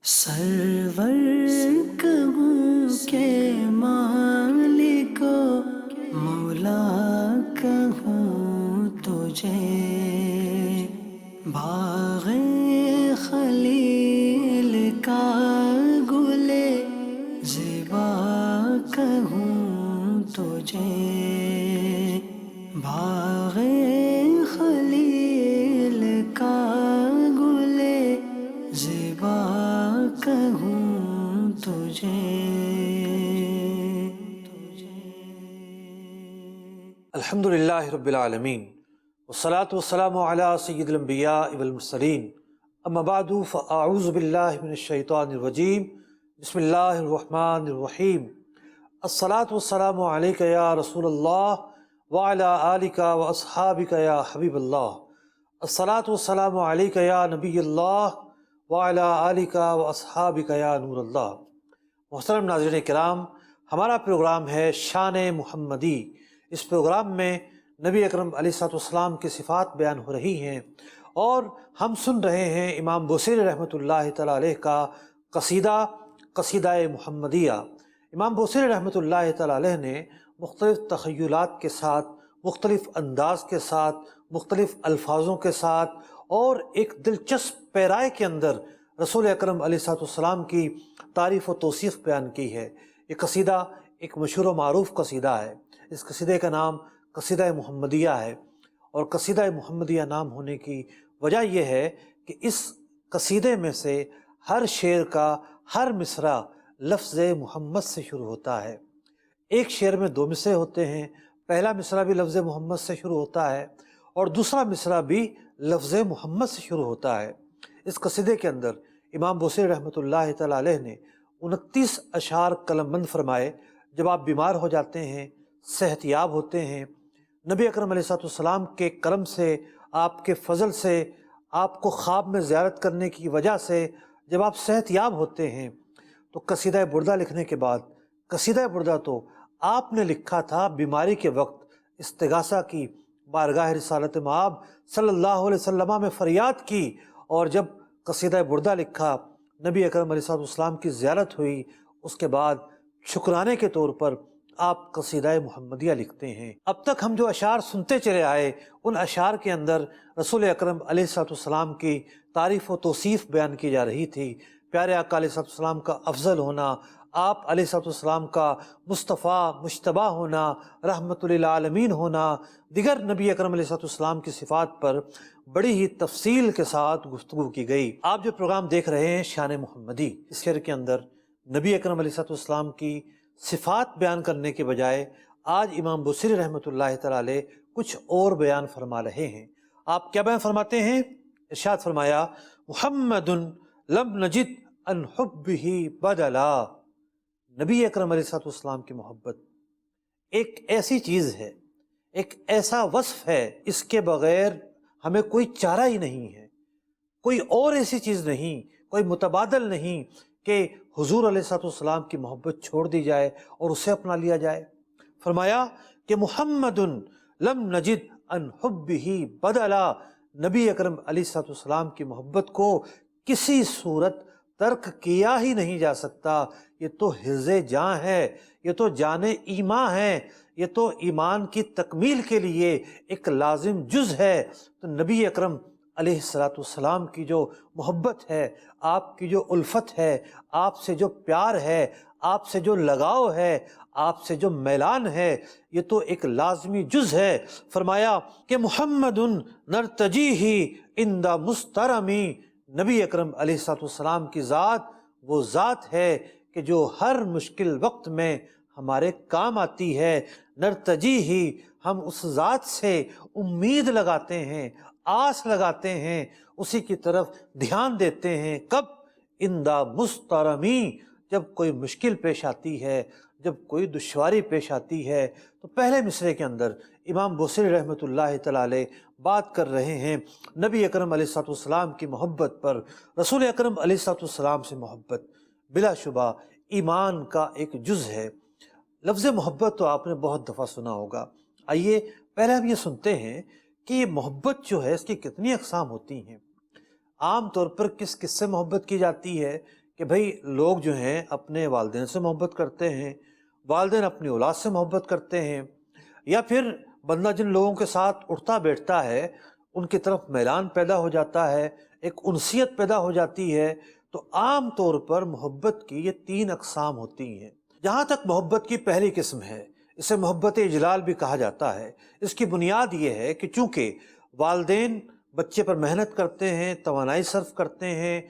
سرور کہوں کہ مالکو مولا کہوں تجھے، باغ خلیل کا گلے زیبا کہوں تجھے، باغ خلیل کا گلے زیبا کہوں تجھے۔ الحمدللہ رب العالمین والصلاة والسلام علی سید الانبیاء والمرسلین، اما بعد فاعوذ باللہ من الشیطان الرجیم، بسم اللہ الرحمن الرحیم۔ الصلاة والسلام علیک یا رسول اللہ وعلی آلک واصحابک یا حبیب اللہ۔ الصلاة والسلام علیک یا نبی اللہ وعلی آلک واصحابک یا نور اللہ۔ محترم ناظرین کرام، ہمارا پروگرام ہے شان محمدی۔ اس پروگرام میں نبی اکرم علیہ السلام کی صفات بیان ہو رہی ہیں، اور ہم سن رہے ہیں امام بوصیری رحمۃ اللہ تعالیٰ علیہ کا قصیدہ محمدیہ۔ امام بوصیری رحمۃ اللہ تعالیٰ علیہ نے مختلف تخیلات کے ساتھ، مختلف انداز کے ساتھ، مختلف الفاظوں کے ساتھ اور ایک دلچسپ پیرائے کے اندر رسول اکرم علیہ السلام کی تعریف و توصیف بیان کی ہے۔ یہ قصیدہ ایک مشہور و معروف قصیدہ ہے۔ اس قصیدے کا نام قصیدہ محمدیہ ہے، اور قصیدہ محمدیہ نام ہونے کی وجہ یہ ہے کہ اس قصیدے میں سے ہر شعر کا ہر مصرع لفظ محمد سے شروع ہوتا ہے۔ ایک شعر میں 2 مصرع ہوتے ہیں، پہلا مصرع بھی لفظ محمد سے شروع ہوتا ہے اور دوسرا مصرع بھی لفظ محمد سے شروع ہوتا ہے۔ اس قصیدے کے اندر امام بوصیری رحمۃ اللہ تعالیٰ علیہ نے 29 اشعار قلم بند فرمائے۔ جب آپ بیمار ہو جاتے ہیں، صحت یاب ہوتے ہیں، نبی اکرم علیہ السلام کے کرم سے، آپ کے فضل سے، آپ کو خواب میں زیارت کرنے کی وجہ سے جب آپ صحت یاب ہوتے ہیں تو قصیدہ بردہ لکھنے کے بعد، قصیدہ بردہ تو آپ نے لکھا تھا بیماری کے وقت، استغاثہ کی، بارگاہ رسالت مآب صلی اللہ علیہ وسلم میں فریاد کی، اور جب قصیدہ بردہ لکھا، نبی اکرم علیہ السلام کی زیارت ہوئی، اس کے بعد شکرانے کے طور پر آپ قصیدہ محمدیہ لکھتے ہیں۔ اب تک ہم جو اشعار سنتے چلے آئے، ان اشعار کے اندر رسول اکرم علیہ السلام کی تعریف و توصیف بیان کی جا رہی تھی۔ پیارے آقا علیہ السلام کا افضل ہونا، آپ علیہ السلام کا مصطفیٰ مجتبیٰ ہونا، رحمت للعالمین ہونا، دیگر نبی اکرم علیہ السلام کی صفات پر بڑی ہی تفصیل کے ساتھ گفتگو کی گئی۔ آپ جو پروگرام دیکھ رہے ہیں شان محمدی، اس شعر کے اندر نبی اکرم علیہ السلام کی صفات بیان کرنے کے بجائے آج امام بوصیری رحمۃ اللہ تعالیٰ علیہ کچھ اور بیان فرما رہے ہیں۔ آپ کیا بیان فرماتے ہیں؟ ارشاد فرمایا، محمد لم نجد عن حبہ بدلا۔ نبی اکرم علیہ السلام کی محبت ایک ایسی چیز ہے، ایک ایسا وصف ہے، اس کے بغیر ہمیں کوئی چارہ ہی نہیں ہے، کوئی اور ایسی چیز نہیں، کوئی متبادل نہیں کہ حضور علیہ السلام کی محبت چھوڑ دی جائے اور اسے اپنا لیا جائے۔ فرمایا کہ محمد لم نجد عن حبہ بدلا، نبی اکرم علیہ السلام کی محبت کو کسی صورت ترک کیا ہی نہیں جا سکتا۔ یہ تو حرز جاں ہے، یہ تو جان ایمان ہے، یہ تو ایمان کی تکمیل کے لیے ایک لازم جز ہے۔ تو نبی اکرم علیہ السلام کی جو محبت ہے، آپ کی جو الفت ہے، آپ سے جو پیار ہے، آپ سے جو لگاؤ ہے، آپ سے جو میلان ہے، یہ تو ایک لازمی جز ہے۔ فرمایا کہ محمد نرتجیہ عند مسترمی، نبی اکرم علیہ السلام کی ذات وہ ذات ہے کہ جو ہر مشکل وقت میں ہمارے کام آتی ہے۔ نرتجیہ، ہم اس ذات سے امید لگاتے ہیں، آس لگاتے ہیں، اسی کی طرف دھیان دیتے ہیں۔ کب؟ عند مسترمی، جب کوئی مشکل پیش آتی ہے، جب کوئی دشواری پیش آتی ہے۔ تو پہلے مصرعے کے اندر امام بوصیری رحمۃ اللہ تعالیٰ علیہ بات کر رہے ہیں نبی اکرم علیہ السلام کی محبت پر۔ رسول اکرم علیہ السلام سے محبت بلا شبہ ایمان کا ایک جز ہے۔ لفظ محبت تو آپ نے بہت دفعہ سنا ہوگا۔ آئیے پہلے ہم یہ سنتے ہیں کہ یہ محبت جو ہے اس کی کتنی اقسام ہوتی ہیں۔ عام طور پر کس سے محبت کی جاتی ہے کہ بھئی لوگ جو ہیں اپنے والدین سے محبت کرتے ہیں، والدین اپنی اولاد سے محبت کرتے ہیں، یا پھر بندہ جن لوگوں کے ساتھ اٹھتا بیٹھتا ہے ان کی طرف میلان پیدا ہو جاتا ہے، ایک انسیت پیدا ہو جاتی ہے۔ تو عام طور پر محبت کی یہ 3 اقسام ہوتی ہیں۔ جہاں تک محبت کی پہلی قسم ہے، اسے محبت اجلال بھی کہا جاتا ہے۔ اس کی بنیاد یہ ہے کہ چونکہ والدین بچے پر محنت کرتے ہیں، توانائی صرف کرتے ہیں،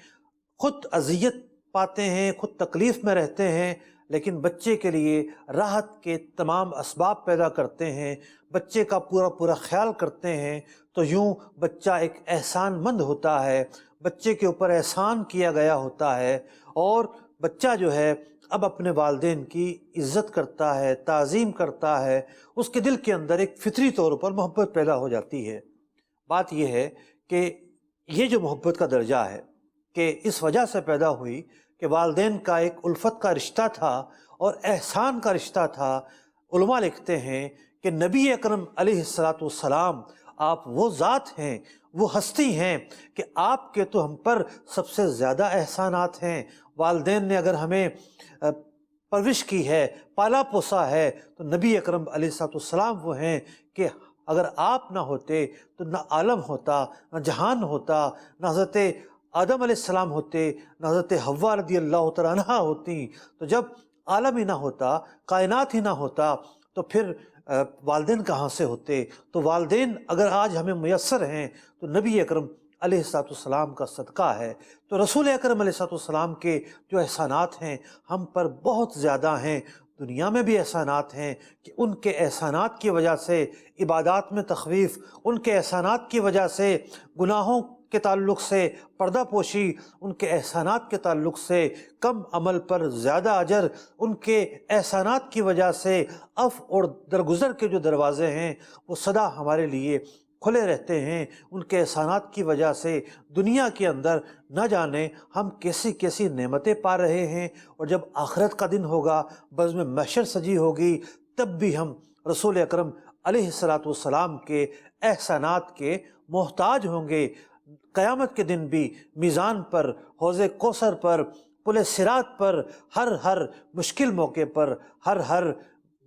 خود اذیت پاتے ہیں، خود تکلیف میں رہتے ہیں، لیکن بچے کے لیے راحت کے تمام اسباب پیدا کرتے ہیں، بچے کا پورا خیال کرتے ہیں، تو یوں بچہ ایک احسان مند ہوتا ہے، بچے کے اوپر احسان کیا گیا ہوتا ہے، اور بچہ جو ہے اب اپنے والدین کی عزت کرتا ہے، تعظیم کرتا ہے، اس کے دل کے اندر ایک فطری طور پر محبت پیدا ہو جاتی ہے۔ بات یہ ہے کہ یہ جو محبت کا درجہ ہے کہ اس وجہ سے پیدا ہوئی کہ والدین کا ایک الفت کا رشتہ تھا اور احسان کا رشتہ تھا۔ علماء لکھتے ہیں کہ نبی اکرم علیہ السلام آپ وہ ذات ہیں، وہ ہستی ہیں کہ آپ کے تو ہم پر سب سے زیادہ احسانات ہیں۔ والدین نے اگر ہمیں پرورش کی ہے، پالا پوسا ہے، تو نبی اکرم علیہ السلام وہ ہیں کہ اگر آپ نہ ہوتے تو نہ عالم ہوتا، نہ جہان ہوتا، نہ حضرت آدم علیہ السلام ہوتے، نہ حضرت حوا رضی اللہ تعالیٰ عنہا ہوتی۔ تو جب عالم ہی نہ ہوتا، کائنات ہی نہ ہوتا، تو پھر والدین کہاں سے ہوتے؟ تو والدین اگر آج ہمیں میسر ہیں تو نبی اکرم علیہ السلام کا صدقہ ہے۔ تو رسول اکرم علیہ السلام کے جو احسانات ہیں ہم پر بہت زیادہ ہیں، دنیا میں بھی احسانات ہیں کہ ان کے احسانات کی وجہ سے عبادات میں تخفیف، ان کے احسانات کی وجہ سے گناہوں کے تعلق سے پردہ پوشی، ان کے احسانات کے تعلق سے کم عمل پر زیادہ اجر، ان کے احسانات کی وجہ سے عفو اور درگزر کے جو دروازے ہیں وہ سدا ہمارے لیے کھلے رہتے ہیں۔ ان کے احسانات کی وجہ سے دنیا کے اندر نہ جانے ہم کیسی کیسی نعمتیں پا رہے ہیں، اور جب آخرت کا دن ہوگا، بزم محشر سجی ہوگی، تب بھی ہم رسول اکرم علیہ السلام کے احسانات کے محتاج ہوں گے۔ قیامت کے دن بھی میزان پر، حوض کوثر پر، پل صراط پر، ہر مشکل موقع پر، ہر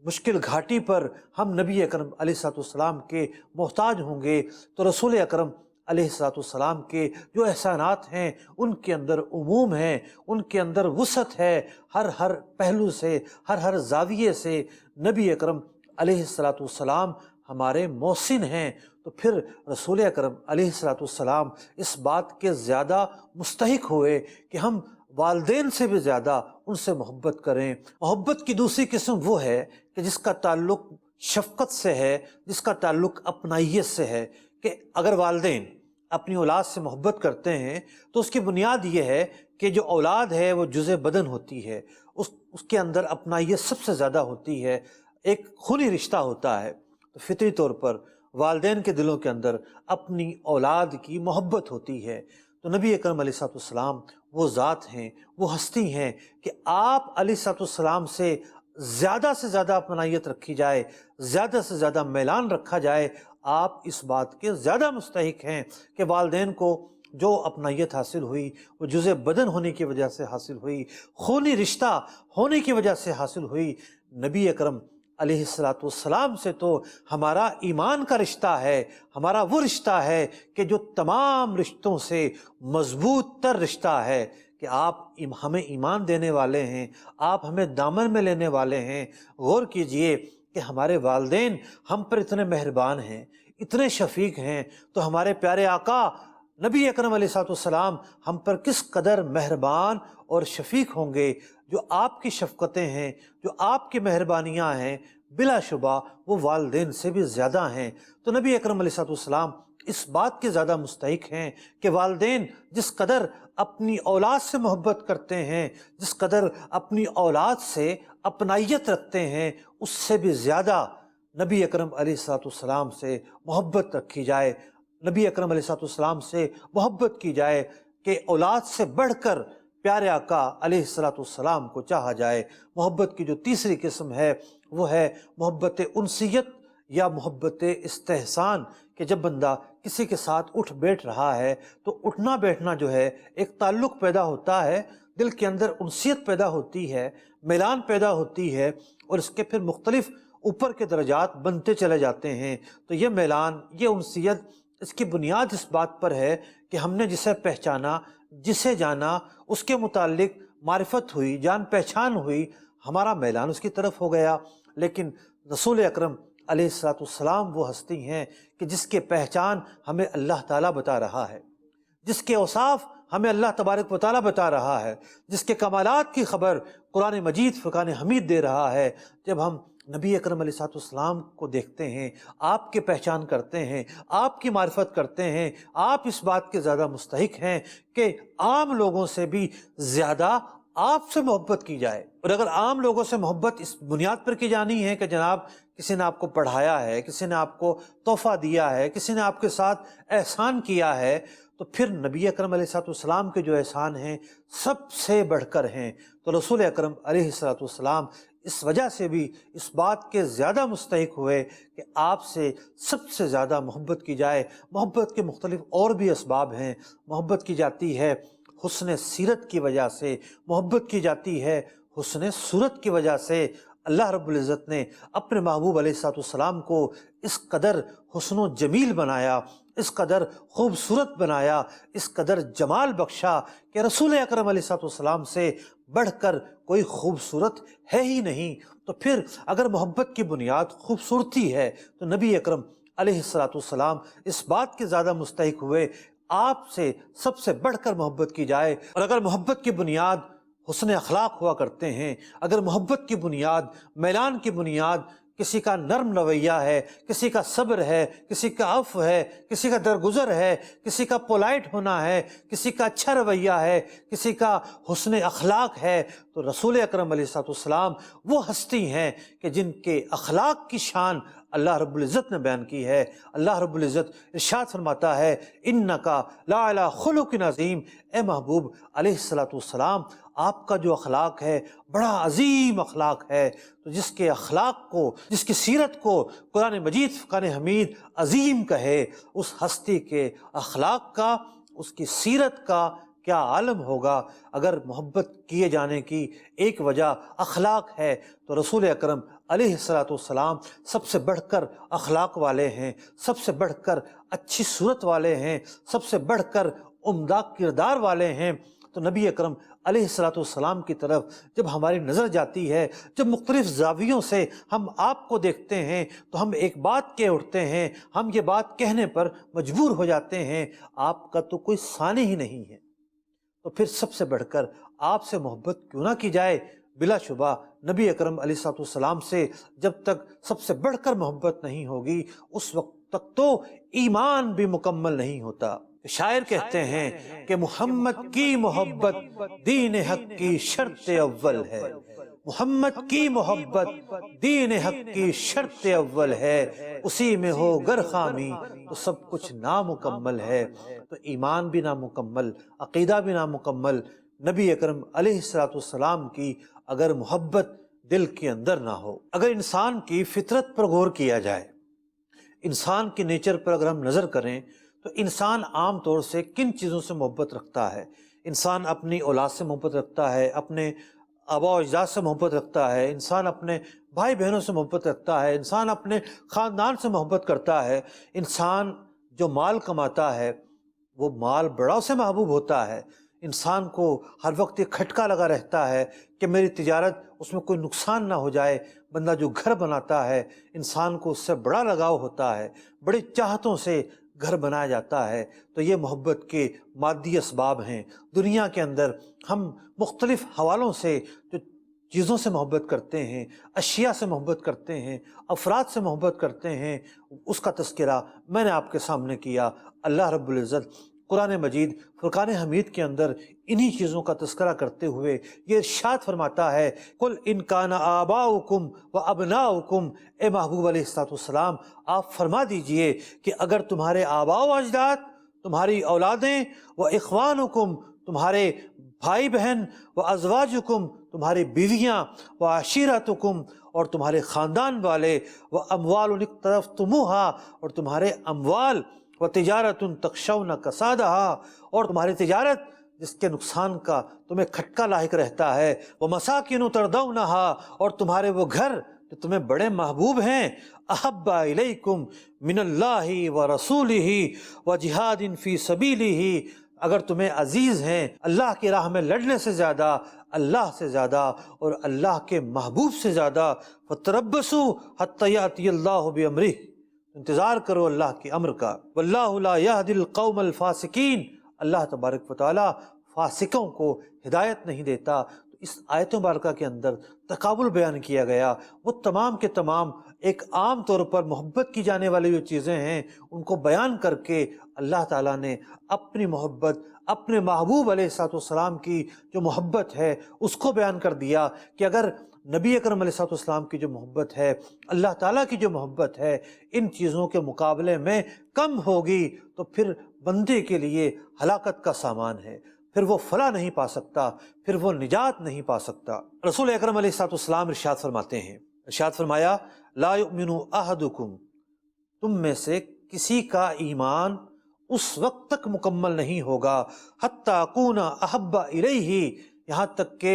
مشکل گھاٹی پر ہم نبی اکرم علیہ السلام کے محتاج ہوں گے۔ تو رسول اکرم علیہ السلام کے جو احسانات ہیں ان کے اندر عموم ہے، ان کے اندر وسعت ہے، ہر پہلو سے، ہر زاویے سے نبی اکرم علیہ السلام ہمارے محسن ہیں۔ تو پھر رسول اکرم علیہ السلام اس بات کے زیادہ مستحق ہوئے کہ ہم والدین سے بھی زیادہ ان سے محبت کریں۔ محبت کی دوسری قسم وہ ہے کہ جس کا تعلق شفقت سے ہے، جس کا تعلق اپنائیت سے ہے، کہ اگر والدین اپنی اولاد سے محبت کرتے ہیں تو اس کی بنیاد یہ ہے کہ جو اولاد ہے وہ جزء بدن ہوتی ہے، اس کے اندر اپنائیت سب سے زیادہ ہوتی ہے، ایک خونی رشتہ ہوتا ہے۔ تو فطری طور پر والدین کے دلوں کے اندر اپنی اولاد کی محبت ہوتی ہے۔ تو نبی اکرم علیہ السلام وہ ذات ہیں، وہ ہستی ہیں کہ آپ علیہ السلام سے زیادہ اپنائیت رکھی جائے، زیادہ سے زیادہ میلان رکھا جائے۔ آپ اس بات کے زیادہ مستحق ہیں کہ والدین کو جو اپنائیت حاصل ہوئی وہ جزء بدن ہونے کی وجہ سے حاصل ہوئی، خونی رشتہ ہونے کی وجہ سے حاصل ہوئی۔ نبی اکرم علیہ السلام سے تو ہمارا ایمان کا رشتہ ہے، ہمارا وہ رشتہ ہے کہ جو تمام رشتوں سے مضبوط تر رشتہ ہے، کہ آپ ہمیں ایمان دینے والے ہیں، آپ ہمیں دامن میں لینے والے ہیں۔ غور کیجئے کہ ہمارے والدین ہم پر اتنے مہربان ہیں، اتنے شفیق ہیں، تو ہمارے پیارے آقا نبی اکرم علیہ السلام ہم پر کس قدر مہربان اور شفیق ہوں گے۔ جو آپ کی شفقتیں ہیں، جو آپ کی مہربانیاں ہیں، بلا شبہ وہ والدین سے بھی زیادہ ہیں۔ تو نبی اکرم علیہ السلام اس بات کے زیادہ مستحق ہیں کہ والدین جس قدر اپنی اولاد سے محبت کرتے ہیں، جس قدر اپنی اولاد سے اپنائیت رکھتے ہیں، اس سے بھی زیادہ نبی اکرم علیہ السلام سے محبت رکھی جائے، نبی اکرم علیہ السلام سے محبت کی جائے، کہ اولاد سے بڑھ کر پیارے آقا علیہ السلام کو چاہا جائے۔ محبت کی جو تیسری قسم ہے وہ ہے محبت انسیت یا محبت استحسان، کہ جب بندہ کسی کے ساتھ اٹھ بیٹھ رہا ہے تو اٹھنا بیٹھنا جو ہے ایک تعلق پیدا ہوتا ہے، دل کے اندر انسیت پیدا ہوتی ہے، میلان پیدا ہوتی ہے، اور اس کے پھر مختلف اوپر کے درجات بنتے چلے جاتے ہیں، تو یہ میلان، یہ انسیت، اس کی بنیاد اس بات پر ہے کہ ہم نے جسے پہچانا، جسے جانا، اس کے متعلق معرفت ہوئی، جان پہچان ہوئی، ہمارا میلان اس کی طرف ہو گیا۔ لیکن رسول اکرم علیہ السلام وہ ہستی ہیں کہ جس کے پہچان ہمیں اللہ تعالیٰ بتا رہا ہے، جس کے اوصاف ہمیں اللہ تبارک و تعالیٰ بتا رہا ہے، جس کے کمالات کی خبر قرآن مجید فرقان حمید دے رہا ہے۔ جب ہم نبی اکرم علیہ السلام کو دیکھتے ہیں، آپ کی پہچان کرتے ہیں، آپ کی معرفت کرتے ہیں، آپ اس بات کے زیادہ مستحق ہیں کہ عام لوگوں سے بھی زیادہ آپ سے محبت کی جائے۔ اور اگر عام لوگوں سے محبت اس بنیاد پر کی جانی ہے کہ جناب کسی نے آپ کو پڑھایا ہے، کسی نے آپ کو تحفہ دیا ہے، کسی نے آپ کے ساتھ احسان کیا ہے، تو پھر نبی اکرم علیہ السلام کے جو احسان ہیں سب سے بڑھ کر ہیں۔ تو رسول اکرم علیہ السلام اس وجہ سے بھی اس بات کے زیادہ مستحق ہوئے کہ آپ سے سب سے زیادہ محبت کی جائے۔ محبت کے مختلف اور بھی اسباب ہیں۔ محبت کی جاتی ہے حسن سیرت کی وجہ سے، محبت کی جاتی ہے حسن صورت کی وجہ سے۔ اللہ رب العزت نے اپنے محبوب علیہ السلام کو اس قدر حسن و جمیل بنایا، اس قدر خوبصورت بنایا، اس قدر جمال بخشا کہ رسول اکرم علیہ السلام سے بڑھ کر کوئی خوبصورت ہے ہی نہیں۔ تو پھر اگر محبت کی بنیاد خوبصورتی ہے تو نبی اکرم علیہ السلام اس بات کے زیادہ مستحق ہوئے آپ سے سب سے بڑھ کر محبت کی جائے۔ اور اگر محبت کی بنیاد حسن اخلاق ہوا کرتے ہیں، اگر محبت کی بنیاد، میلان کی بنیاد کسی کا نرم رویہ ہے، کسی کا صبر ہے، کسی کا عفو ہے، کسی کا درگزر ہے، کسی کا پولائٹ ہونا ہے، کسی کا اچھا رویہ ہے، کسی کا حسن اخلاق ہے، تو رسول اکرم علیہ السلام وہ ہستی ہیں کہ جن کے اخلاق کی شان اللہ رب العزت نے بیان کی ہے۔ اللہ رب العزت ارشاد فرماتا ہے انکا لعلی خلق عظیم، اے محبوب علیہ السلام آپ کا جو اخلاق ہے بڑا عظیم اخلاق ہے۔ تو جس کے اخلاق کو، جس کی سیرت کو قرآن مجید فرقان حمید عظیم کہے، اس ہستی کے اخلاق کا، اس کی سیرت کا کیا عالم ہوگا۔ اگر محبت کیے جانے کی ایک وجہ اخلاق ہے تو رسول اکرم علیہ السلام سب سے بڑھ کر اخلاق والے ہیں، سب سے بڑھ کر اچھی صورت والے ہیں، سب سے بڑھ کر عمدہ کردار والے ہیں۔ تو نبی اکرم علیہ السلام کی طرف جب ہماری نظر جاتی ہے، جب مختلف زاویوں سے ہم آپ کو دیکھتے ہیں تو ہم ایک بات کہہ اٹھتے ہیں، ہم یہ بات کہنے پر مجبور ہو جاتے ہیں آپ کا تو کوئی ثانی ہی نہیں ہے۔ تو پھر سب سے بڑھ کر آپ سے محبت کیوں نہ کی جائے۔ بلا شبہ نبی اکرم علیہ السلام سے جب تک سب سے بڑھ کر محبت نہیں ہوگی اس وقت تک تو ایمان بھی مکمل نہیں ہوتا۔ شاعر کہتے ہیں کہ محمد کی محبت دین حق کی شرط اول ہے، محمد کی محبت دین حق کی شرط اول ہے، اسی میں ہو گر خامی تو سب کچھ نامکمل ہے۔ تو ایمان بھی نامکمل، عقیدہ بھی نامکمل، نبی اکرم علیہ السلام کی اگر محبت دل کے اندر نہ ہو۔ اگر انسان کی فطرت پر غور کیا جائے، انسان کی نیچر پر اگر ہم نظر کریں تو انسان عام طور سے کن چیزوں سے محبت رکھتا ہے؟ انسان اپنی اولاد سے محبت رکھتا ہے، اپنے آباء و اجداد سے محبت رکھتا ہے، انسان اپنے بھائی بہنوں سے محبت رکھتا ہے، انسان اپنے خاندان سے محبت کرتا ہے، انسان جو مال کماتا ہے وہ مال بڑوں سے محبوب ہوتا ہے، انسان کو ہر وقت یہ کھٹکا لگا رہتا ہے کہ میری تجارت اس میں کوئی نقصان نہ ہو جائے۔ بندہ جو گھر بناتا ہے انسان کو اس سے بڑا لگاؤ ہوتا ہے، بڑی چاہتوں سے گھر بنایا جاتا ہے۔ تو یہ محبت کے مادی اسباب ہیں۔ دنیا کے اندر ہم مختلف حوالوں سے جو چیزوں سے محبت کرتے ہیں، اشیاء سے محبت کرتے ہیں، افراد سے محبت کرتے ہیں، اس کا تذکرہ میں نے آپ کے سامنے کیا۔ اللہ رب العزت قرآن مجید فرقان حمید کے اندر انہی چیزوں کا تذکرہ کرتے ہوئے یہ ارشاد فرماتا ہے قل ان کان آباؤکم و ابناؤکم، اے محبوب علیہ السلام آپ فرما دیجئے کہ اگر تمہارے آباء و اجداد، تمہاری اولادیں، و اخوانکم تمہارے بھائی بہن، و ازواجکم تمہاری بیویاں، و عشیرتکم اور تمہارے خاندان والے، و اموال اقترفتموہا اور تمہارے اموال، و تجارت تخشون کسادہا اور تمہاری تجارت جس کے نقصان کا تمہیں کھٹکا لاحق رہتا ہے، وَمَسَاكِنُ تَرْضَوْنَهَا، اور تمہارے وہ گھر جو تمہیں بڑے محبوب ہیں، أَحَبَّ إِلَيْكُمْ مِنَ اللَّهِ وَرَسُولِهِ وَجِهَادٍ فِي سَبِيلِهِ، اگر تمہیں عزیز ہیں اللہ کی راہ میں لڑنے سے زیادہ، اللہ سے زیادہ اور اللہ کے محبوب سے زیادہ، فَتَرَبَّصُوا حَتَّى يَأْتِيَ اللَّهُ بِأَمْرِهِ، انتظار کرو اللہ کے امر کا، وَاللَّهُ لَا يَهْدِي الْقَوْمَ الْفَاسِقِينَ، اللہ تبارک و تعالی فاسقوں کو ہدایت نہیں دیتا۔ تو اس آیت مبارکہ کے اندر تقابل بیان کیا گیا، وہ تمام کے تمام ایک عام طور پر محبت کی جانے والی جو چیزیں ہیں ان کو بیان کر کے اللہ تعالیٰ نے اپنی محبت، اپنے محبوب علیہ الصلوۃ والسلام کی جو محبت ہے اس کو بیان کر دیا کہ اگر نبی اکرم علیہ الصلوۃ والسلام کی جو محبت ہے، اللہ تعالیٰ کی جو محبت ہے، ان چیزوں کے مقابلے میں کم ہوگی تو پھر بندے کے لیے ہلاکت کا سامان ہے، پھر وہ فلاح نہیں پا سکتا، پھر وہ نجات نہیں پا سکتا۔ رسول اکرم علیہ الصلوۃ والسلام ارشاد فرماتے ہیں، ارشاد فرمایا، لا یؤمن احدکم، تم میں سے کسی کا ایمان اس وقت تک مکمل نہیں ہوگا، حتی اکون احب الیہ، یہاں تک کہ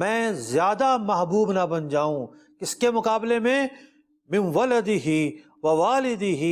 میں زیادہ محبوب نہ بن جاؤں، کس کے مقابلے میں؟ من ولدہ ووالدہ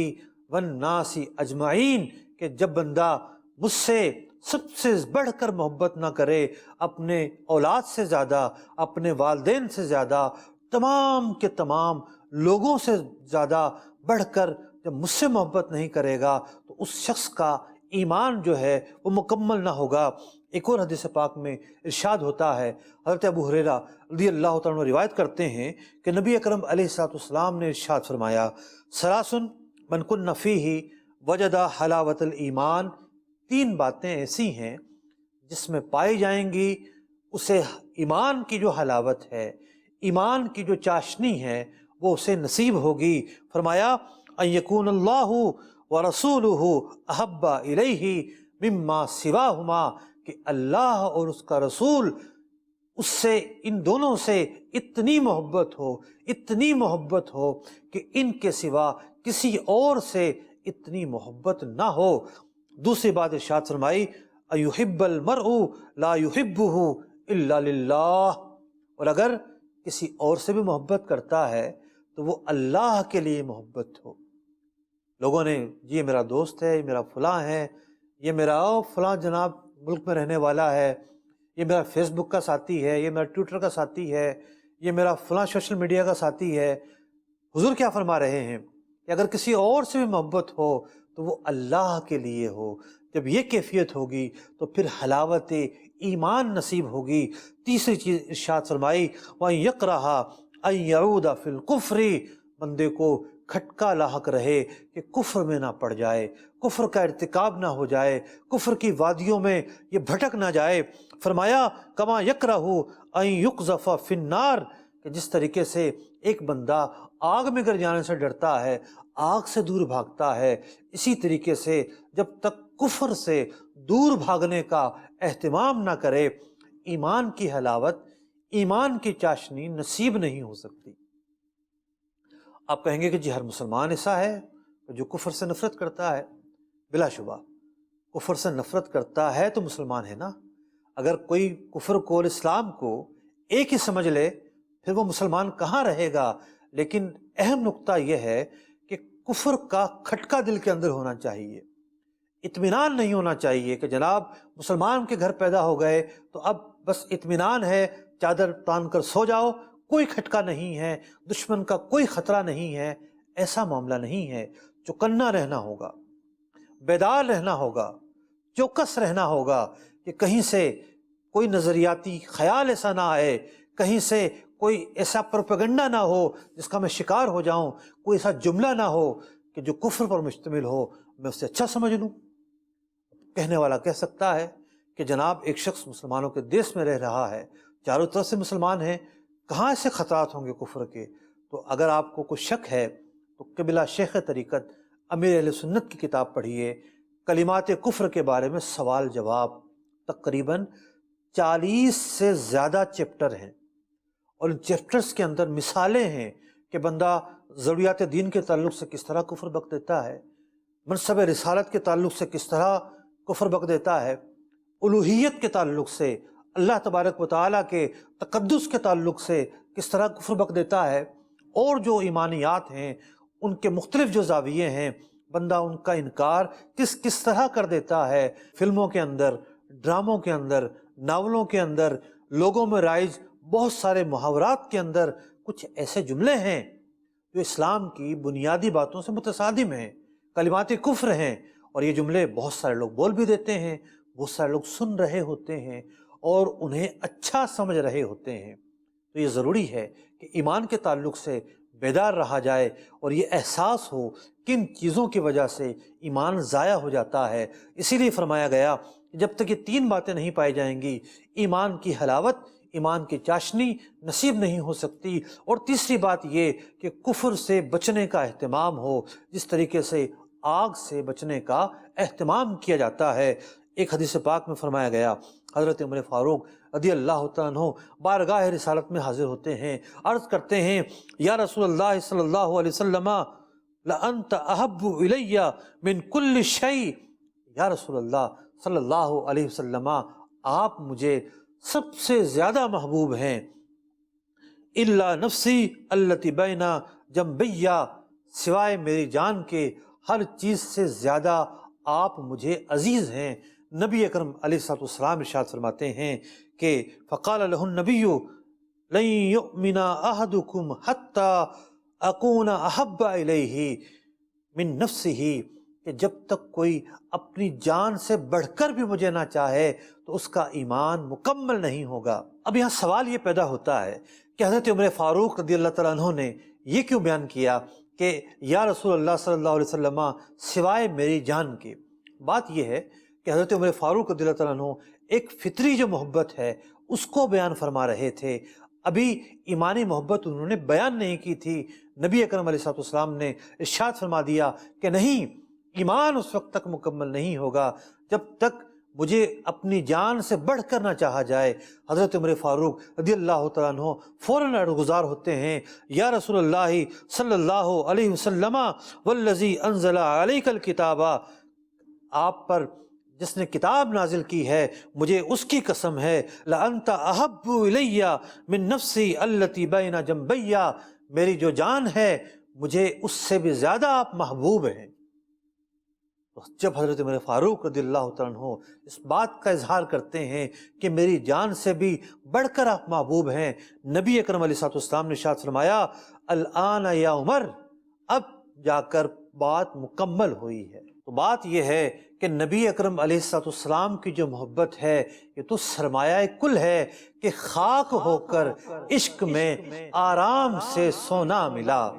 والناس اجمعین، کہ جب بندہ مجھ سے سب سے بڑھ کر محبت نہ کرے، اپنے اولاد سے زیادہ، اپنے والدین سے زیادہ، تمام کے تمام لوگوں سے زیادہ بڑھ کر جب مجھ سے محبت نہیں کرے گا تو اس شخص کا ایمان جو ہے وہ مکمل نہ ہوگا۔ ایک اور حدیث پاک میں ارشاد ہوتا ہے، حضرت ابو ہریرہ رضی اللہ تعالیٰ عنہ روایت کرتے ہیں کہ نبی اکرم علیہ الصلوۃ والسلام نے ارشاد فرمایا، ثلاث من کن فیہ وجد حلاوت الایمان، تین باتیں ایسی ہیں جس میں پائی جائیں گی اسے ایمان کی جو حلاوت ہے، ایمان کی جو چاشنی ہے وہ اسے نصیب ہوگی۔ فرمایا، ان یکون اللہ ورسولہ احب الیہ مما سواہما، کہ اللہ اور اس کا رسول اس سے، ان دونوں سے اتنی محبت ہو، اتنی محبت ہو کہ ان کے سوا کسی اور سے اتنی محبت نہ ہو۔ دوسری بات ارشاد فرمائی، ایحب المرء لا یحبہ الا للہ، اور اگر کسی اور سے بھی محبت کرتا ہے تو وہ اللہ کے لیے محبت ہو۔ لوگوں نے جی یہ میرا دوست ہے، یہ میرا فلاں ہے، یہ میرا فلاں جناب ملک میں رہنے والا ہے، یہ میرا فیس بک کا ساتھی ہے، یہ میرا ٹویٹر کا ساتھی ہے، یہ میرا فلاں سوشل میڈیا کا ساتھی ہے۔ حضور کیا فرما رہے ہیں کہ اگر کسی اور سے بھی محبت ہو تو وہ اللہ کے لیے ہو۔ جب یہ کیفیت ہوگی تو پھر حلاوت ایمان نصیب ہوگی۔ تیسری چیز ارشاد فرمائی، وَأَن يَكْرَهَ أَن يَعُودَ فِي الْكُفْرِ، بندے کو کھٹکا لاحق رہے کہ کفر میں نہ پڑ جائے، کفر کا ارتکاب نہ ہو جائے، کفر کی وادیوں میں یہ بھٹک نہ جائے۔ فرمایا، کما یکرہ ان یقذف فی النار، کہ جس طریقے سے ایک بندہ آگ میں گر جانے سے ڈرتا ہے، آگ سے دور بھاگتا ہے، اسی طریقے سے جب تک کفر سے دور بھاگنے کا اہتمام نہ کرے، ایمان کی حلاوت، ایمان کی چاشنی نصیب نہیں ہو سکتی۔ آپ کہیں گے کہ جی ہر مسلمان ایسا ہے جو کفر سے نفرت کرتا ہے؟ بلا شبہ کفر سے نفرت کرتا ہے تو مسلمان ہے نا۔ اگر کوئی کفر کو اور اسلام کو ایک ہی سمجھ لے پھر وہ مسلمان کہاں رہے گا۔ لیکن اہم نقطہ یہ ہے کہ کفر کا کھٹکا دل کے اندر ہونا چاہیے، اطمینان نہیں ہونا چاہیے کہ جناب مسلمان کے گھر پیدا ہو گئے تو اب بس اطمینان ہے، چادر تان کر سو جاؤ، کوئی کھٹکا نہیں ہے، دشمن کا کوئی خطرہ نہیں ہے۔ ایسا معاملہ نہیں ہے۔ چوکنا رہنا ہوگا، بیدار رہنا ہوگا، چوکس رہنا ہوگا کہ کہیں سے کوئی نظریاتی خیال ایسا نہ آئے، کہیں سے کوئی ایسا پروپیگنڈا نہ ہو جس کا میں شکار ہو جاؤں، کوئی ایسا جملہ نہ ہو کہ جو کفر پر مشتمل ہو میں اسے اچھا سمجھ لوں۔ کہنے والا کہہ سکتا ہے کہ جناب ایک شخص مسلمانوں کے دیش میں رہ رہا ہے، چاروں طرف سے مسلمان ہیں، کہاں ایسے خطرات ہوں گے کفر کے؟ تو اگر آپ کو کوئی شک ہے تو قبلہ شیخ طریقت امیر اہل سنت کی کتاب پڑھیے، کلمات کفر کے بارے میں سوال جواب، تقریباً 40 سے زیادہ چیپٹر ہیں، اور ان چیپٹرز کے اندر مثالیں ہیں کہ بندہ ضروریات دین کے تعلق سے کس طرح کفر بک دیتا ہے، منصب رسالت کے تعلق سے کس طرح کفر بک دیتا ہے، الوہیت کے تعلق سے، اللہ تبارک و تعالیٰ کے تقدس کے تعلق سے کس طرح کفر بک دیتا ہے، اور جو ایمانیات ہیں ان کے مختلف جو زاویے ہیں، بندہ ان کا انکار کس طرح کر دیتا ہے۔ فلموں کے اندر، ڈراموں کے اندر، ناولوں کے اندر، لوگوں میں رائج بہت سارے محاورات کے اندر کچھ ایسے جملے ہیں جو اسلام کی بنیادی باتوں سے متصادم ہیں، کلمات کفر ہیں، اور یہ جملے بہت سارے لوگ بول بھی دیتے ہیں، بہت سارے لوگ سن رہے ہوتے ہیں اور انہیں اچھا سمجھ رہے ہوتے ہیں۔ تو یہ ضروری ہے کہ ایمان کے تعلق سے بیدار رہا جائے اور یہ احساس ہو کہ ان چیزوں کی وجہ سے ایمان ضائع ہو جاتا ہے۔ اسی لیے فرمایا گیا کہ جب تک یہ تین باتیں نہیں پائی جائیں گی، ایمان کی حلاوت، ایمان کی چاشنی نصیب نہیں ہو سکتی۔ اور تیسری بات یہ کہ کفر سے بچنے کا اہتمام ہو، جس طریقے سے آگ سے بچنے کا اہتمام کیا جاتا ہے۔ ایک حدیث پاک میں فرمایا گیا، حضرت عمر فاروق رضی اللہ تعالیٰ عنہ بارگاہ رسالت میں حاضر ہوتے ہیں، عرض کرتے ہیں، یا رسول اللہ صلی اللہ علیہ وسلم لَأَنْتَ أَحَبُّ إِلَيَّ مِنْ كُلِّ شَيْءٍ، یا رسول اللہ صلی اللہ علیہ وسلم آپ مجھے سب سے زیادہ محبوب ہیں، إِلَّا نَفْسِي الَّتِي بَيْنَ جَنْبَيَّ، سوائے میری جان کے ہر چیز سے زیادہ آپ مجھے عزیز ہیں۔ نبی اکرم علیہ الصلوۃ والسلام ارشاد فرماتے ہیں کہ فقال له النبی لن یؤمن احدکم حتی اکون احب الیہ من نفسہ، کہ جب تک کوئی اپنی جان سے بڑھ کر بھی مجھے نہ چاہے تو اس کا ایمان مکمل نہیں ہوگا۔ اب یہاں سوال یہ پیدا ہوتا ہے کہ حضرت عمر فاروق رضی اللہ تعالیٰ عنہ نے یہ کیوں بیان کیا کہ یا رسول اللہ صلی اللہ علیہ وسلم سوائے میری جان کے؟ بات یہ ہے کہ حضرت عمر فاروق رضی اللہ تعالیٰ عنہ ایک فطری جو محبت ہے اس کو بیان فرما رہے تھے، ابھی ایمانی محبت انہوں نے بیان نہیں کی تھی۔ نبی اکرم علیہ الصلوۃ والسلام نے ارشاد فرما دیا کہ نہیں، ایمان اس وقت تک مکمل نہیں ہوگا جب تک مجھے اپنی جان سے بڑھ کر نہ چاہا جائے۔ حضرت عمر فاروق رضی اللہ تعالیٰ عنہ فوراً گزار ہوتے ہیں، یا رسول اللہ صلی اللہ علیہ وسلم والذی انزل علیک الکتاب، آپ پر جس نے کتاب نازل کی ہے مجھے اس کی قسم ہے، لأنت احب الی من نفسی التی بین جنبی، میری جو جان ہے مجھے اس سے بھی زیادہ آپ محبوب ہیں۔ جب حضرت عمر فاروق رضی اللہ تعالیٰ عنہ اس بات کا اظہار کرتے ہیں کہ میری جان سے بھی بڑھ کر آپ محبوب ہیں، نبی اکرم علیہ الصلوۃ والسلام نے ارشاد فرمایا، الآن یا عمر، اب جا کر بات مکمل ہوئی ہے۔ تو بات یہ ہے کہ نبی اکرم علیہ الصلوۃ والسلام کی جو محبت ہے یہ تو سرمایہ کل ہے کہ خاک ہو کر عشق میں آرام سے سونا ملا،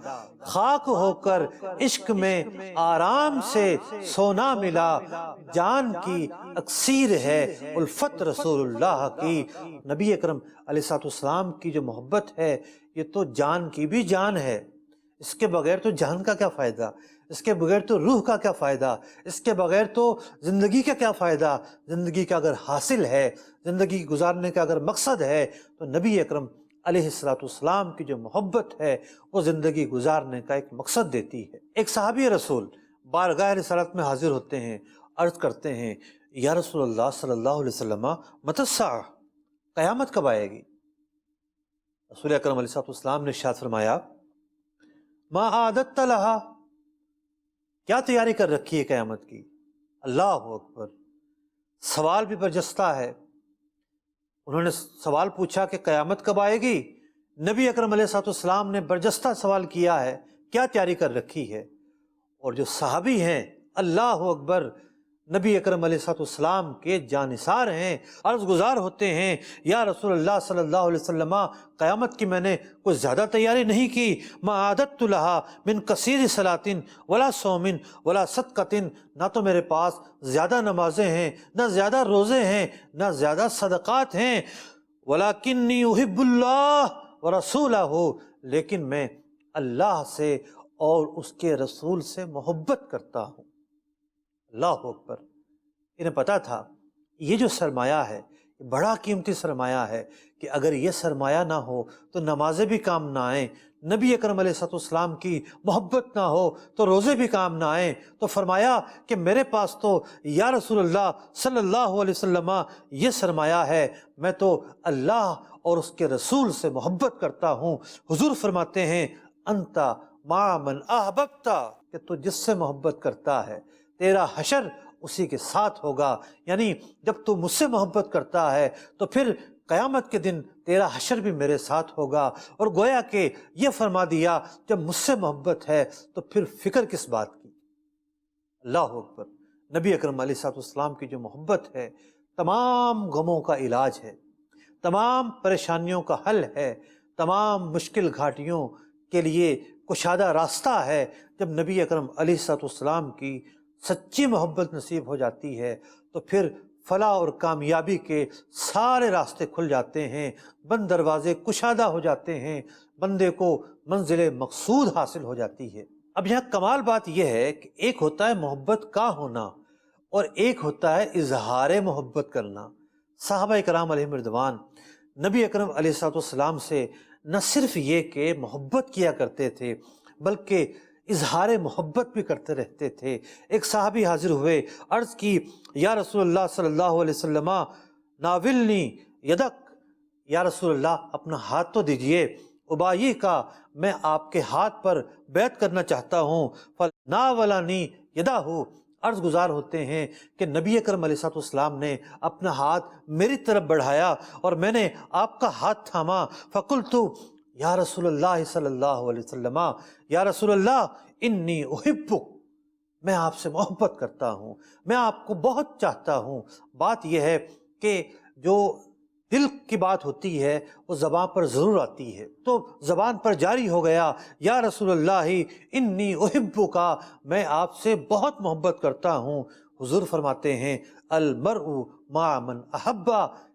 خاک ہو کر عشق میں آرام سے سونا ملا، جان کی اکسیر ہے الفت رسول اللہ کی۔ نبی اکرم علیہ الصلوۃ والسلام کی جو محبت ہے یہ تو جان کی بھی جان ہے، اس کے بغیر تو جان کا کیا فائدہ، اس کے بغیر تو روح کا کیا فائدہ، اس کے بغیر تو زندگی کا کیا فائدہ۔ زندگی کا اگر حاصل ہے، زندگی گزارنے کا اگر مقصد ہے تو نبی اکرم علیہ الصلوۃ والسلام کی جو محبت ہے وہ زندگی گزارنے کا ایک مقصد دیتی ہے۔ ایک صحابی رسول بارگاہ رسالت میں حاضر ہوتے ہیں، عرض کرتے ہیں، یا رسول اللہ صلی اللہ علیہ وسلم متی الساعہ، قیامت کب آئے گی؟ رسول اکرم علیہ الصلوۃ والسلام نے ارشاد فرمایا، ما اعددت لہا، کیا تیاری کر رکھی ہے قیامت کی؟ اللہ اکبر، سوال بھی برجستہ ہے۔ انہوں نے سوال پوچھا کہ قیامت کب آئے گی؟ نبی اکرم علیہ الصلوۃ والسلام نے برجستہ سوال کیا ہے، کیا تیاری کر رکھی ہے؟ اور جو صحابی ہیں، اللہ اکبر، نبی اکرم علیہ الصلوۃ والسلام کے جانثار ہیں، عرض گزار ہوتے ہیں، یا رسول اللہ صلی اللہ علیہ وسلم قیامت کی میں نے کوئی زیادہ تیاری نہیں کی، ما عادت لہا من کثیر صلاۃ ولا صوم ولا صدقۃ، نہ تو میرے پاس زیادہ نمازیں ہیں، نہ زیادہ روزے ہیں، نہ زیادہ صدقات ہیں، ولکنی احب اللہ ورسولہ، لیکن میں اللہ سے اور اس کے رسول سے محبت کرتا ہوں۔ اللہ اکبر، انہیں پتا تھا یہ جو سرمایہ ہے، بڑا قیمتی سرمایہ ہے کہ اگر یہ سرمایہ نہ ہو تو نمازیں بھی کام نہ آئیں، نبی اکرم علیہ السلام کی محبت نہ ہو تو روزے بھی کام نہ آئیں۔ تو فرمایا کہ میرے پاس تو یا رسول اللہ صلی اللہ علیہ وسلم یہ سرمایہ ہے، میں تو اللہ اور اس کے رسول سے محبت کرتا ہوں۔ حضور فرماتے ہیں انت مع من احببت، کہ تو جس سے محبت کرتا ہے تیرا حشر اسی کے ساتھ ہوگا، یعنی جب تو مجھ سے محبت کرتا ہے تو پھر قیامت کے دن تیرا حشر بھی میرے ساتھ ہوگا۔ اور گویا کہ یہ فرما دیا جب مجھ سے محبت ہے تو پھر فکر کس بات کی۔ اللہ اکبر۔ نبی اکرم علیہ السلام کی جو محبت ہے تمام غموں کا علاج ہے، تمام پریشانیوں کا حل ہے، تمام مشکل گھاٹیوں کے لیے کشادہ راستہ ہے۔ جب نبی اکرم علیہ السلام کی سچی محبت نصیب ہو جاتی ہے تو پھر فلاح اور کامیابی کے سارے راستے کھل جاتے ہیں، بند دروازے کشادہ ہو جاتے ہیں، بندے کو منزل مقصود حاصل ہو جاتی ہے۔ اب یہاں کمال بات یہ ہے کہ ایک ہوتا ہے محبت کا ہونا اور ایک ہوتا ہے اظہار محبت کرنا۔ صحابہ کرام علیہم رضوان نبی اکرم علیہ السلام سے نہ صرف یہ کہ محبت کیا کرتے تھے بلکہ اظہار محبت بھی کرتے رہتے تھے۔ ایک صحابی حاضر ہوئے، عرض کی یا رسول اللہ صلی اللہ علیہ وسلم ناولنی یدک، یا رسول اللہ اپنا ہاتھ تو دیجئے، ابائی کا میں آپ کے ہاتھ پر بیعت کرنا چاہتا ہوں۔ فناولنی یدہ، عرض گزار ہوتے ہیں کہ نبی اکرم علیہ السلام نے اپنا ہاتھ میری طرف بڑھایا اور میں نے آپ کا ہاتھ تھاما۔ فقلت یا رسول اللہ صلی اللہ علیہ وسلم، یا رسول اللہ انی احبک، میں آپ سے محبت کرتا ہوں، میں آپ کو بہت چاہتا ہوں۔ بات یہ ہے کہ جو دل کی بات ہوتی ہے وہ زبان پر ضرور آتی ہے، تو زبان پر جاری ہو گیا یا رسول اللہ انی احبک، میں آپ سے بہت محبت کرتا ہوں۔ حضور فرماتے ہیں المرء مع من احب،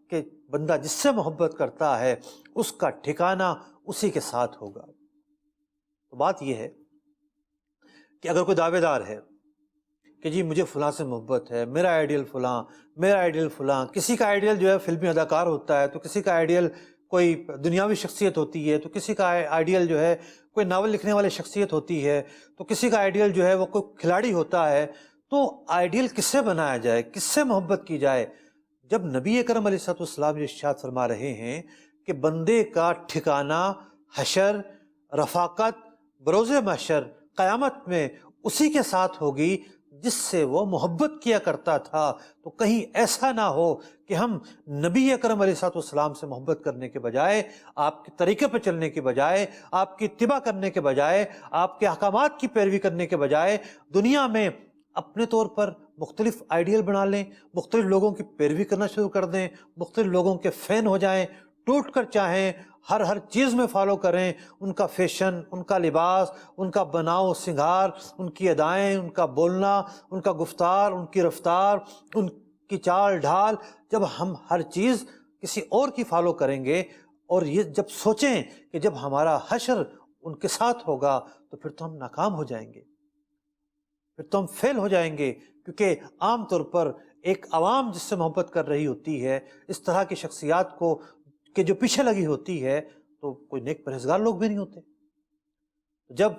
کہ بندہ جس سے محبت کرتا ہے اس کا ٹھکانہ اسی کے ساتھ ہوگا۔ تو بات یہ ہے کہ اگر کوئی دعوے دار ہے کہ جی مجھے فلاں سے محبت ہے، میرا آئیڈیل فلاں، میرا آئیڈیل فلاں، کسی کا آئیڈیل جو ہے فلمی اداکار ہوتا ہے، تو کسی کا آئیڈیل کوئی دنیاوی شخصیت ہوتی ہے، تو کسی کا آئیڈیل جو ہے کوئی ناول لکھنے والی شخصیت ہوتی ہے، تو کسی کا آئیڈیل جو ہے وہ کوئی کھلاڑی ہوتا ہے۔ تو آئیڈیل کس سے بنایا جائے، کس سے محبت کی جائے؟ جب نبی اکرم علیہ السلام یہ ارشاد فرما رہے ہیں کہ بندے کا ٹھکانہ حشر، رفاقت بروز محشر قیامت میں اسی کے ساتھ ہوگی جس سے وہ محبت کیا کرتا تھا، تو کہیں ایسا نہ ہو کہ ہم نبی اکرم علیہ السلام سے محبت کرنے کے بجائے، آپ کے طریقے پر چلنے کے بجائے، آپ کی اتباع کرنے کے بجائے، آپ کے احکامات کی پیروی کرنے کے بجائے دنیا میں اپنے طور پر مختلف آئیڈیل بنا لیں، مختلف لوگوں کی پیروی کرنا شروع کر دیں، مختلف لوگوں کے فین ہو جائیں، ٹوٹ کر چاہیں ہر چیز میں فالو کریں، ان کا فیشن، ان کا لباس، ان کا بناؤ سنگار، ان کی ادائیں، ان کا بولنا، ان کا گفتار، ان کی رفتار، ان کی چال ڈھال۔ جب ہم ہر چیز کسی اور کی فالو کریں گے اور یہ جب سوچیں کہ جب ہمارا حشر ان کے ساتھ ہوگا تو پھر تو ہم ناکام ہو جائیں گے، پھر تو ہم فیل ہو جائیں گے، کیونکہ عام طور پر ایک عوام جس سے محبت کر رہی ہوتی ہے اس طرح کی شخصیات کو کہ جو پیچھے لگی ہوتی ہے، تو کوئی نیک پرہیزگار لوگ بھی نہیں ہوتے۔ جب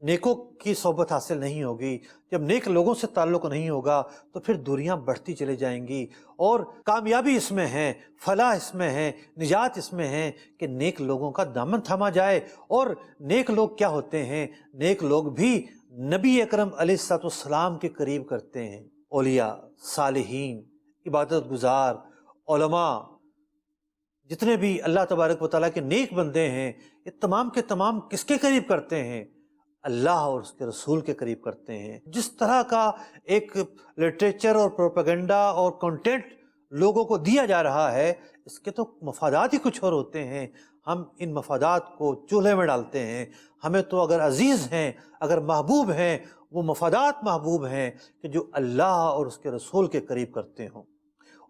نیکوں کی صحبت حاصل نہیں ہوگی، جب نیک لوگوں سے تعلق نہیں ہوگا تو پھر دوریاں بڑھتی چلی جائیں گی، اور کامیابی اس میں ہے، فلاح اس میں ہے، نجات اس میں ہے کہ نیک لوگوں کا دامن تھاما جائے۔ اور نیک لوگ کیا ہوتے ہیں؟ نیک لوگ بھی نبی اکرم علیہ السلام کے قریب کرتے ہیں۔ اولیاء، صالحین، عبادت گزار، علماء، جتنے بھی اللہ تبارک و تعالیٰ کے نیک بندے ہیں، یہ تمام کے تمام کس کے قریب کرتے ہیں؟ اللہ اور اس کے رسول کے قریب کرتے ہیں۔ جس طرح کا ایک لٹریچر اور پروپیگنڈا اور کنٹینٹ لوگوں کو دیا جا رہا ہے، اس کے تو مفادات ہی کچھ اور ہوتے ہیں۔ ہم ان مفادات کو چولہے میں ڈالتے ہیں۔ ہمیں تو اگر عزیز ہیں، اگر محبوب ہیں، وہ مفادات محبوب ہیں کہ جو اللہ اور اس کے رسول کے قریب کرتے ہوں،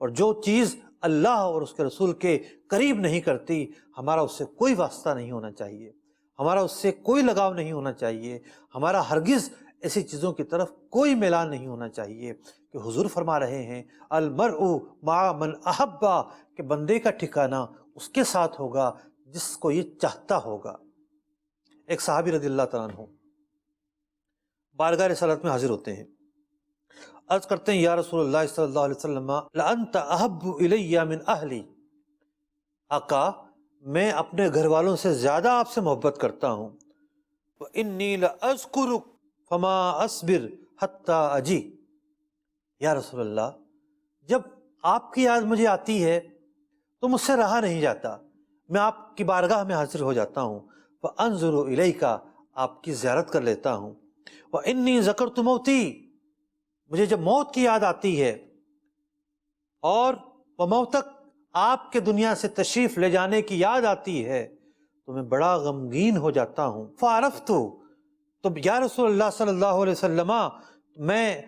اور جو چیز اللہ اور اس کے رسول کے قریب نہیں کرتی، ہمارا اس سے کوئی واسطہ نہیں ہونا چاہیے، ہمارا اس سے کوئی لگاؤ نہیں ہونا چاہیے۔ ہمارا ہرگز ایسی چیزوں کی طرف کوئی میلان نہیں ہونا چاہیے کہ حضور فرما رہے ہیں المرء مع من احبا، کہ بندے کا ٹھکانہ اس کے ساتھ ہوگا جس کو یہ چاہتا ہوگا۔ ایک صحابی رضی اللہ تعالیٰ عنہ بارگاہ رسالت میں حاضر ہوتے ہیں، عرض کرتے ہیں یا رسول اللہ صلی اللہ علیہ وسلم لأنت احب الی من اہلی، آقا میں اپنے گھر والوں سے زیادہ آپ سے محبت کرتا ہوں، وانی لأذکرک فما اصبر حتی اجی، یا رسول اللہ جب آپ کی یاد مجھے آتی ہے تو مجھ سے رہا نہیں جاتا، میں آپ کی بارگاہ میں حاضر ہو جاتا ہوں، فانظر الیک، آپ کی زیارت کر لیتا ہوں، وانی ذکرت موتی، مجھے جب موت کی یاد آتی ہے اور وموتک، آپ کے دنیا سے تشریف لے جانے کی یاد آتی ہے تو میں بڑا غمگین ہو جاتا ہوں، فعرفت، تو یا رسول اللہ صلی اللہ علیہ وسلم میں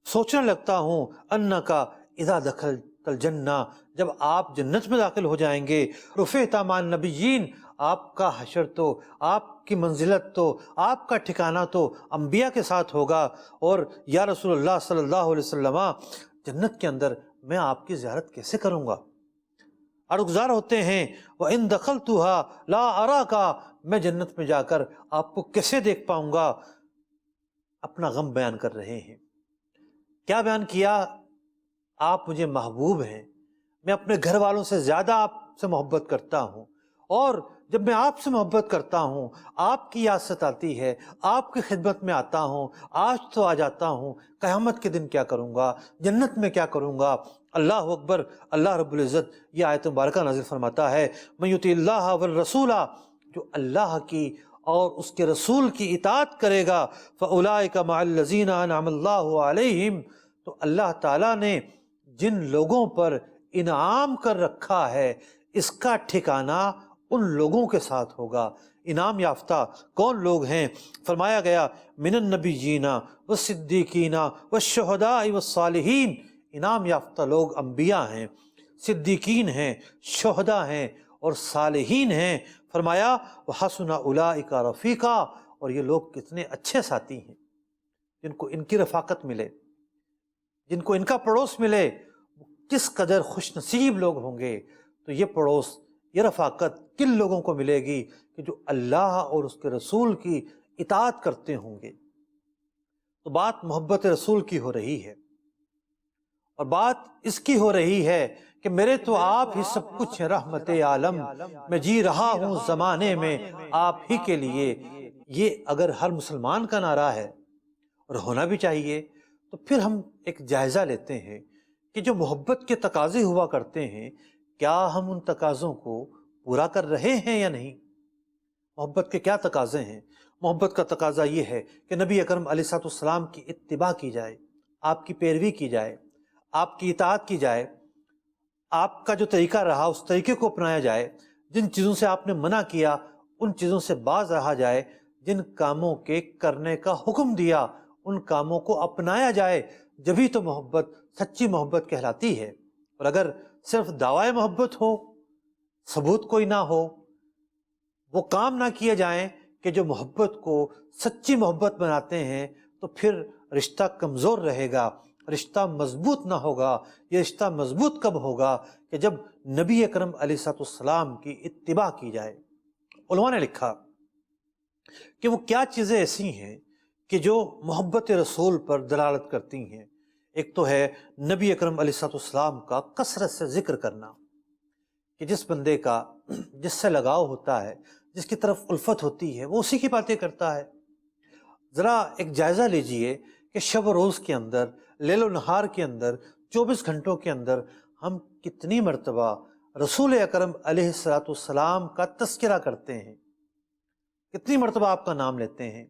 سوچنے لگتا ہوں انکا اذا دخلت الجنہ، جب آپ جنت میں داخل ہو جائیں گے، رفعت مع النبیین، آپ کا حشر تو، آپ کی منزلت تو، آپ کا ٹھکانہ تو انبیاء کے ساتھ ہوگا، اور یا رسول اللہ صلی اللہ علیہ وسلم جنت کے اندر میں آپ کی زیارت کیسے کروں گا؟ عرضگزار ہوتے ہیں وَإِن دَخَلْتُهَا لَا أَرَاكَ، میں جنت میں جا کر آپ کو کیسے دیکھ پاؤں گا؟ اپنا غم بیان کر رہے ہیں۔ کیا بیان کیا؟ آپ مجھے محبوب ہیں، میں اپنے گھر والوں سے زیادہ آپ سے محبت کرتا ہوں، اور جب میں آپ سے محبت کرتا ہوں آپ کی یاد ستاتی ہے، آپ کی خدمت میں آتا ہوں، آج تو آ جاتا ہوں، قیامت کے دن کیا کروں گا، جنت میں کیا کروں گا؟ اللہ اکبر، اللہ رب العزت یہ آیت مبارکہ نازل فرماتا ہے من یطع اللہ والرسول، جو اللہ کی اور اس کے رسول کی اطاعت کرے گا، فاولئک مع الذین انعم اللہ علیہم، تو اللہ تعالیٰ نے جن لوگوں پر انعام کر رکھا ہے اس کا ٹھکانہ ان لوگوں کے ساتھ ہوگا۔ انعام یافتہ کون لوگ ہیں؟ فرمایا گیا من النبیین والصدیقین والشہداء والصالحین، انعام یافتہ لوگ انبیاء ہیں، صدیقین ہیں، شہداء ہیں اور صالحین ہیں۔ فرمایا وحسن اولئک رفیقا، اور یہ لوگ کتنے اچھے ساتھی ہیں، جن کو ان کی رفاقت ملے، جن کو ان کا پڑوس ملے، کس قدر خوش نصیب لوگ ہوں گے۔ تو یہ پڑوس، یہ رفاقت کن لوگوں کو ملے گی؟ کہ جو اللہ اور اس کے رسول کی اطاعت کرتے ہوں گے۔ تو بات محبت رسول کی ہو رہی ہے، اور بات اس کی ہو رہی ہے کہ میرے تو آپ ہی سب کچھ ہیں، رحمت عالم، میں جی رہا ہوں زمانے میں آپ ہی کے لیے۔ یہ اگر ہر مسلمان کا نعرہ ہے، اور ہونا بھی چاہیے، تو پھر ہم ایک جائزہ لیتے ہیں کہ جو محبت کے تقاضے ہوا کرتے ہیں، کیا ہم ان تقاضوں کو پورا کر رہے ہیں یا نہیں؟ محبت کے کیا تقاضے ہیں؟ محبت کا تقاضا یہ ہے کہ نبی اکرم علیہ الصلوۃ والسلام کی اتباع کی جائے، آپ کی پیروی کی جائے، آپ کی اطاعت کی جائے، آپ کا جو طریقہ رہا اس طریقے کو اپنایا جائے، جن چیزوں سے آپ نے منع کیا ان چیزوں سے باز رہا جائے، جن کاموں کے کرنے کا حکم دیا ان کاموں کو اپنایا جائے، جبھی تو محبت سچی محبت کہلاتی ہے۔ اور اگر صرف دعوی محبت ہو، ثبوت کوئی نہ ہو، وہ کام نہ کیے جائیں کہ جو محبت کو سچی محبت بناتے ہیں، تو پھر رشتہ کمزور رہے گا، رشتہ مضبوط نہ ہوگا۔ یہ رشتہ مضبوط کب ہوگا؟ کہ جب نبی اکرم علیہ الصلوۃ والسلام کی اتباع کی جائے۔ علماء نے لکھا کہ وہ کیا چیزیں ایسی ہیں کہ جو محبت رسول پر دلالت کرتی ہیں۔ ایک تو ہے نبی اکرم علیہ الصلوۃ والسلام کا کثرت سے ذکر کرنا، کہ جس بندے کا جس سے لگاؤ ہوتا ہے، جس کی طرف الفت ہوتی ہے، وہ اسی کی باتیں کرتا ہے۔ ذرا ایک جائزہ لیجئے کہ شب و روز کے اندر، لیل و نہار کے اندر، 24 گھنٹوں کے اندر ہم کتنی مرتبہ رسول اکرم علیہ الصلوۃ والسلام کا تذکرہ کرتے ہیں، کتنی مرتبہ آپ کا نام لیتے ہیں۔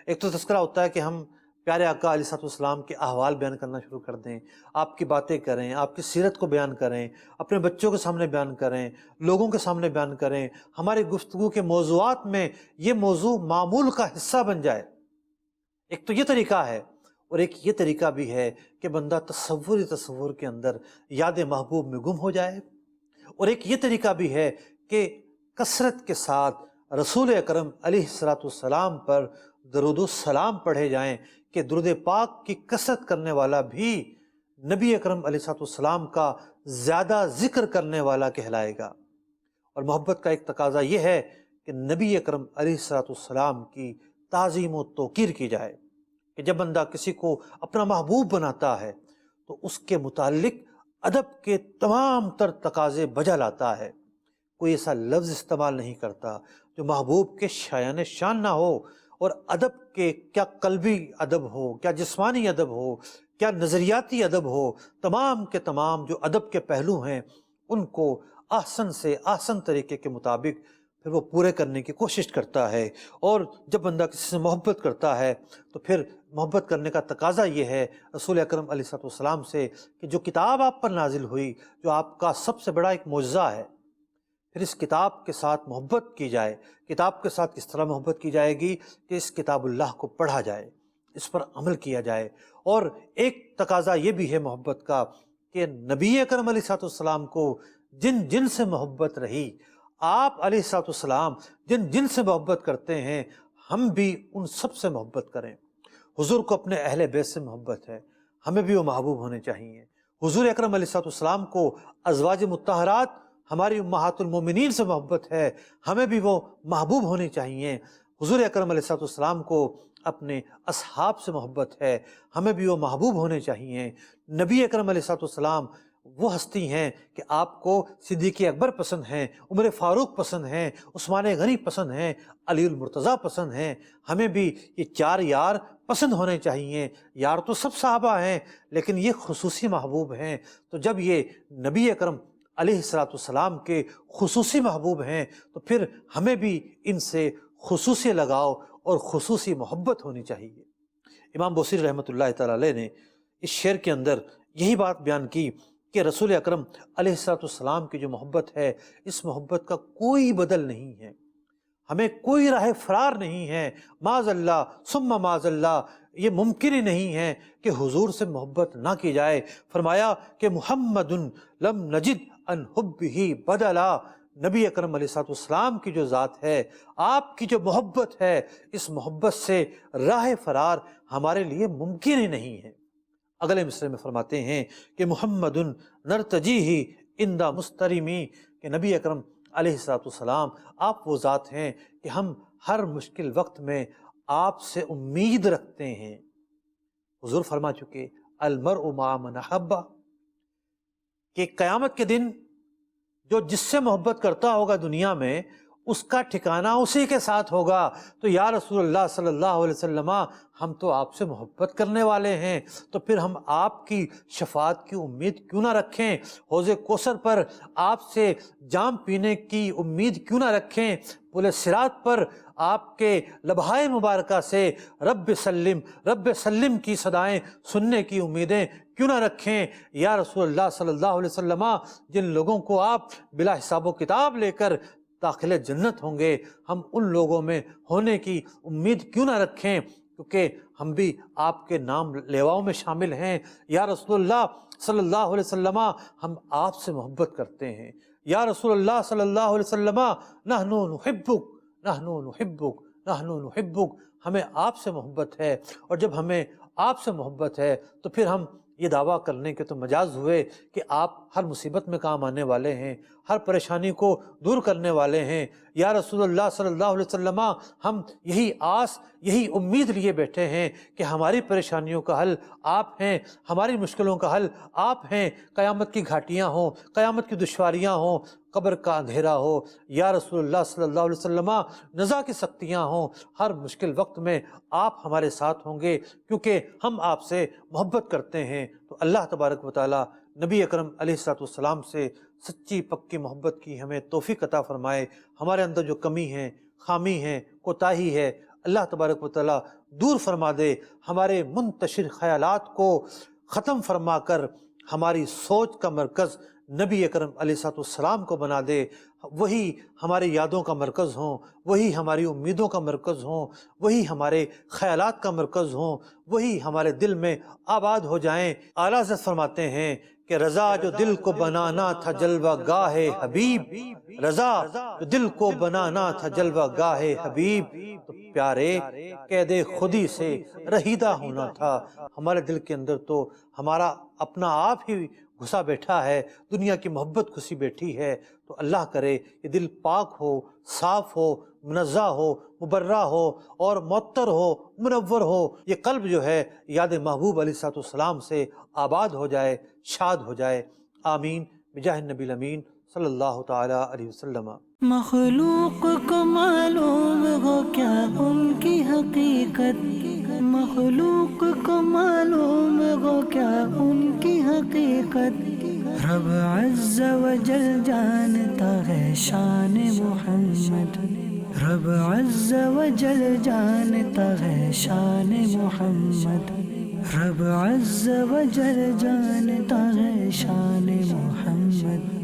ایک تو تذکرہ ہوتا ہے کہ ہم پیارے آقا علیہ الصلوۃ والسلام کے احوال بیان کرنا شروع کر دیں، آپ کی باتیں کریں، آپ کی سیرت کو بیان کریں، اپنے بچوں کے سامنے بیان کریں، لوگوں کے سامنے بیان کریں، ہماری گفتگو کے موضوعات میں یہ موضوع معمول کا حصہ بن جائے۔ ایک تو یہ طریقہ ہے، اور ایک یہ طریقہ بھی ہے کہ بندہ تصور کے اندر یاد محبوب میں گم ہو جائے، اور ایک یہ طریقہ بھی ہے کہ کثرت کے ساتھ رسول اکرم علیہ الصلوۃ والسلام پر درود و سلام پڑھے جائیں کہ درود پاک کی کثرت کرنے والا بھی نبی اکرم علیہ السلام کا زیادہ ذکر کرنے والا کہلائے گا۔ اور محبت کا ایک تقاضا یہ ہے کہ نبی اکرم علیہ السلام کی تعظیم و توقیر کی جائے، کہ جب بندہ کسی کو اپنا محبوب بناتا ہے تو اس کے متعلق ادب کے تمام تر تقاضے بجا لاتا ہے، کوئی ایسا لفظ استعمال نہیں کرتا جو محبوب کے شایان شان نہ ہو، اور ادب کے کیا قلبی ادب ہو، کیا جسمانی ادب ہو، کیا نظریاتی ادب ہو، تمام کے تمام جو ادب کے پہلو ہیں ان کو احسن سے احسن طریقے کے مطابق پھر وہ پورے کرنے کی کوشش کرتا ہے۔ اور جب بندہ کسی سے محبت کرتا ہے تو پھر محبت کرنے کا تقاضا یہ ہے رسول اکرم علیہ السلام سے کہ جو کتاب آپ پر نازل ہوئی، جو آپ کا سب سے بڑا ایک معجزہ ہے، پھر اس کتاب کے ساتھ محبت کی جائے۔ کتاب کے ساتھ کس طرح محبت کی جائے گی کہ اس کتاب اللہ کو پڑھا جائے، اس پر عمل کیا جائے۔ اور ایک تقاضا یہ بھی ہے محبت کا کہ نبی اکرم علیہ السلام کو جن جن سے محبت رہی، آپ علیہ السلام جن جن سے محبت کرتے ہیں، ہم بھی ان سب سے محبت کریں۔ حضور کو اپنے اہل بیت سے محبت ہے، ہمیں بھی وہ محبوب ہونے چاہیے۔ حضور اکرم علیہ السلام کو ازواج مطہرات ہماری امہات المومنین سے محبت ہے، ہمیں بھی وہ محبوب ہونے چاہیے۔ حضور اکرم علیہ السلام کو اپنے اصحاب سے محبت ہے، ہمیں بھی وہ محبوب ہونے چاہیے۔ نبی اکرم علیہ السلام وہ ہستی ہیں کہ آپ کو صدیق اکبر پسند ہیں، عمر فاروق پسند ہیں، عثمان غنی پسند ہیں، علی المرتضیٰ پسند ہیں۔ ہمیں بھی یہ چار یار پسند ہونے چاہیے۔ یار تو سب صحابہ ہیں لیکن یہ خصوصی محبوب ہیں، تو جب یہ نبی اکرم علیہ السلام کے خصوصی محبوب ہیں تو پھر ہمیں بھی ان سے خصوصی لگاؤ اور خصوصی محبت ہونی چاہیے۔ امام بوصیری رحمۃ اللہ تعالی علیہ نے اس شعر کے اندر یہی بات بیان کی کہ رسول اکرم علیہ السلام کی جو محبت ہے، اس محبت کا کوئی بدل نہیں ہے، ہمیں کوئی راہ فرار نہیں ہے۔ معاذ اللہ ثم معاذ اللہ، یہ ممکن ہی نہیں ہے کہ حضور سے محبت نہ کی جائے۔ فرمایا کہ محمد لم نجد ان حبہ بدلا، نبی اکرم علیہ السلام کی جو ذات ہے، آپ کی جو محبت ہے، اس محبت سے راہ فرار ہمارے لیے ممکن ہی نہیں ہے۔ اگلے مصرعے میں فرماتے ہیں کہ محمد نرتجیہ عند مسترمی، کہ نبی اکرم علیہ السلام آپ وہ ذات ہیں کہ ہم ہر مشکل وقت میں آپ سے امید رکھتے ہیں۔ حضور فرما چکے المرء مع من احب، کہ قیامت کے دن جو جس سے محبت کرتا ہوگا دنیا میں، اس کا ٹھکانہ اسی کے ساتھ ہوگا۔ تو یا رسول اللہ صلی اللہ علیہ وسلم، ہم تو آپ سے محبت کرنے والے ہیں، تو پھر ہم آپ کی شفاعت کی امید کیوں نہ رکھیں؟ حوض کوثر پر آپ سے جام پینے کی امید کیوں نہ رکھیں؟ پل صراط پر آپ کے لبہائے مبارکہ سے رب سلم کی صدائیں سننے کی امیدیں کیوں نہ رکھیں؟ یا رسول اللہ صلی اللہ علیہ وسلم، جن لوگوں کو آپ بلا حساب و کتاب لے کر داخل جنت ہوں گے، ہم ان لوگوں میں ہونے کی امید کیوں نہ رکھیں؟ کیونکہ ہم بھی آپ کے نام لیواؤں میں شامل ہیں۔ یا رسول اللہ صلی اللہ علیہ وسلم، ہم آپ سے محبت کرتے ہیں۔ یا رسول اللہ صلی اللہ علیہ وسلم، نحن نحبک نحن نحبک نحن نحبک، ہمیں آپ سے محبت ہے۔ اور جب ہمیں آپ سے محبت ہے تو پھر ہم یہ دعویٰ کرنے کے تو مجاز ہوئے کہ آپ ہر مصیبت میں کام آنے والے ہیں، ہر پریشانی کو دور کرنے والے ہیں۔ یا رسول اللہ صلی اللہ علیہ وسلم، ہم یہی آس یہی امید لیے بیٹھے ہیں کہ ہماری پریشانیوں کا حل آپ ہیں، ہماری مشکلوں کا حل آپ ہیں۔ قیامت کی گھاٹیاں ہوں، قیامت کی دشواریاں ہوں، قبر کا اندھیرا ہو، یا رسول اللہ صلی اللہ علیہ وسلم نزا کی سختیاں ہوں، ہر مشکل وقت میں آپ ہمارے ساتھ ہوں گے، کیونکہ ہم آپ سے محبت کرتے ہیں۔ تو اللہ تبارک و تعالی نبی اکرم علیہ السلام سے سچی پکی محبت کی ہمیں توفیق عطا فرمائے۔ ہمارے اندر جو کمی ہے، خامی ہے، کوتاہی ہے، اللہ تبارک و تعالی دور فرما دے۔ ہمارے منتشر خیالات کو ختم فرما کر ہماری سوچ کا مرکز نبی اکرم علیہ السلام کو بنا دے، وہی ہماری یادوں کا مرکز ہوں، وہی ہماری امیدوں کا مرکز ہوں، وہی ہمارے خیالات کا مرکز ہوں، وہی ہمارے دل میں آباد ہو جائیں۔ اعلیٰ حضرت فرماتے ہیں کہ کہ رضا جو دل کو بنانا تھا جلوہ گاہ حبیب، رضا جو دل کو بنانا تھا جلوہ گاہ حبیب، تو پیارے قید خودی سے رہیدہ ہونا تھا۔ ہمارے دل کے اندر تو ہمارا اپنا آپ ہی گھسا بیٹھا ہے، دنیا کی محبت گھسی بیٹھی ہے۔ تو اللہ کرے یہ دل پاک ہو، صاف ہو، منزہ ہو، مبرہ ہو اور معطر ہو، منور ہو۔ یہ قلب جو ہے یاد محبوب علیہ السلام سے آباد ہو جائے، شاد ہو جائے۔ آمین بجاہ النبی الامین صلی اللہ تعالی علیہ وسلم۔ مخلوق کو معلوم ہو کیا ان کی حقیقت، مخلوق کو معلوم ہو کیا ان کی حقیقت، رب عز و جل جانتا ہے شان محمد، رب عز و جل جانتا ہے شان محمد، رب عز و جل جانتا ہے شان محمد۔